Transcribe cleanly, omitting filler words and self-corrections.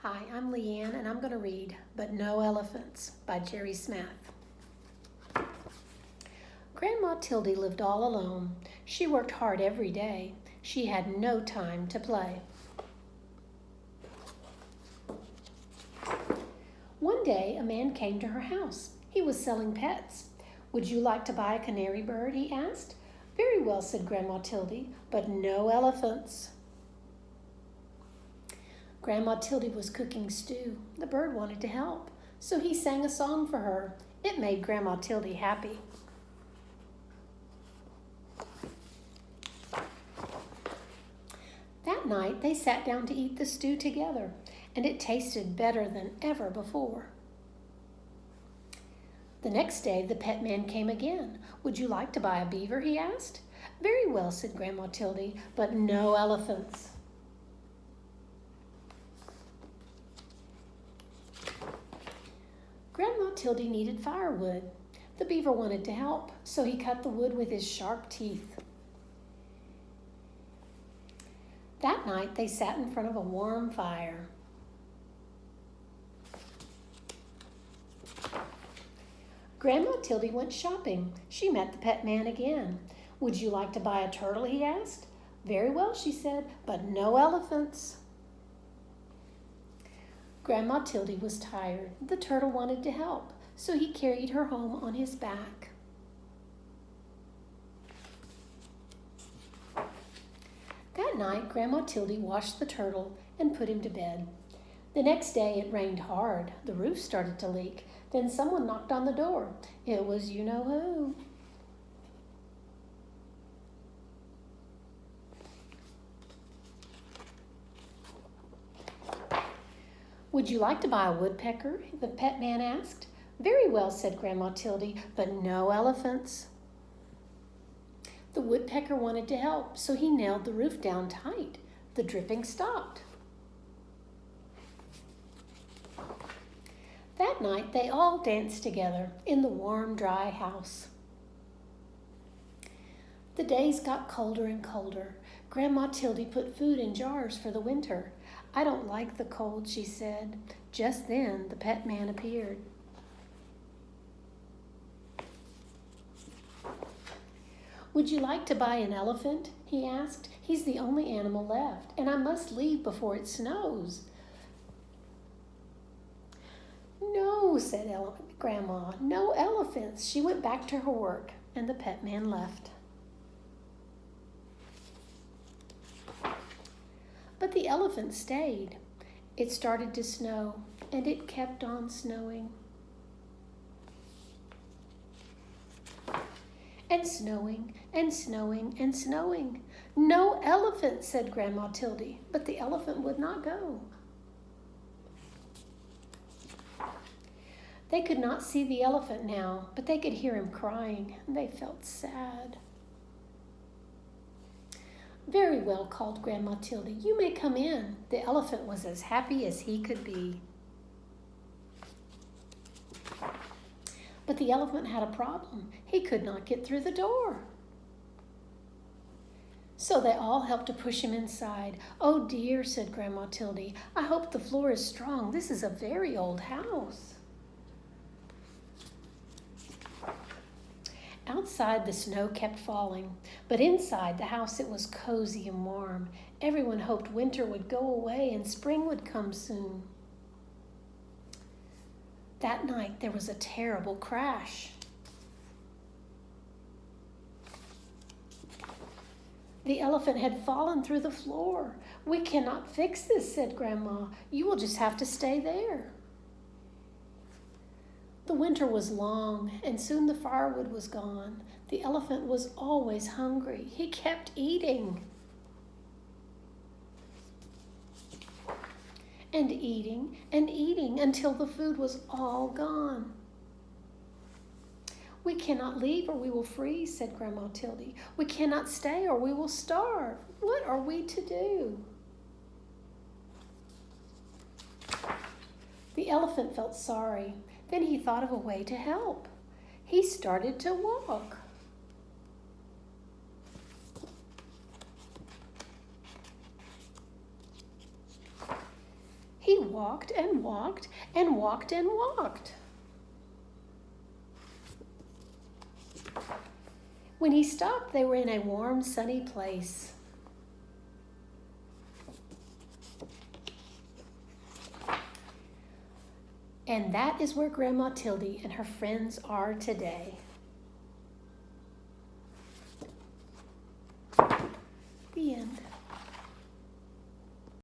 Hi, I'm Leanne, and I'm going to read But No Elephants by Jerry Smith. Grandma Tildy lived all alone. She worked hard every day. She had no time to play. One day, a man came to her house. He was selling pets. "Would you like to buy a canary bird?" he asked. "Very well," said Grandma Tildy, "but no elephants." Grandma Tildy was cooking stew. The bird wanted to help, so he sang a song for her. It made Grandma Tildy happy. That night, they sat down to eat the stew together, and it tasted better than ever before. The next day, the pet man came again. "Would you like to buy a beaver?" he asked. "Very well," said Grandma Tildy, "but no elephants." Grandma Tildy needed firewood. The beaver wanted to help, so he cut the wood with his sharp teeth. That night, they sat in front of a warm fire. Grandma Tildy went shopping. She met the pet man again. "Would you like to buy a turtle?" he asked. "Very well," she said, "but no elephants." Grandma Tildy was tired. The turtle wanted to help, so he carried her home on his back. That night, Grandma Tildy washed the turtle and put him to bed. The next day, it rained hard. The roof started to leak. Then someone knocked on the door. It was you-know-who. "Would you like to buy a woodpecker?" the pet man asked. "Very well," said Grandma Tildy, "but no elephants." The woodpecker wanted to help, so he nailed the roof down tight. The dripping stopped. That night, they all danced together in the warm, dry house. The days got colder and colder. Grandma Tildy put food in jars for the winter. "I don't like the cold," she said. Just then, the pet man appeared. "Would you like to buy an elephant?" he asked. "He's the only animal left, and I must leave before it snows." "No," said Grandma, "no elephants." She went back to her work, and the pet man left. But the elephant stayed. It started to snow, and it kept on snowing. And snowing, and snowing, and snowing. "No elephant," said Grandma Tildy, but the elephant would not go. They could not see the elephant now, but they could hear him crying, and they felt sad. "Very well," called Grandma Tildy. "You may come in." The elephant was as happy as he could be. But the elephant had a problem. He could not get through the door. So they all helped to push him inside. "Oh dear," said Grandma Tildy, "I hope the floor is strong. This is a very old house." Outside, the snow kept falling, but inside the house it was cozy and warm. Everyone hoped winter would go away and spring would come soon. That night, there was a terrible crash. The elephant had fallen through the floor. "We cannot fix this," said Grandma. "You will just have to stay there." The winter was long, and soon the firewood was gone. The elephant was always hungry. He kept eating and eating and eating until the food was all gone. "We cannot leave or we will freeze," said Grandma Tildy. "We cannot stay or we will starve. What are we to do?" The elephant felt sorry. Then he thought of a way to help. He started to walk. He walked and walked and walked and walked. When he stopped, they were in a warm, sunny place. And that is where Grandma Tildy and her friends are today.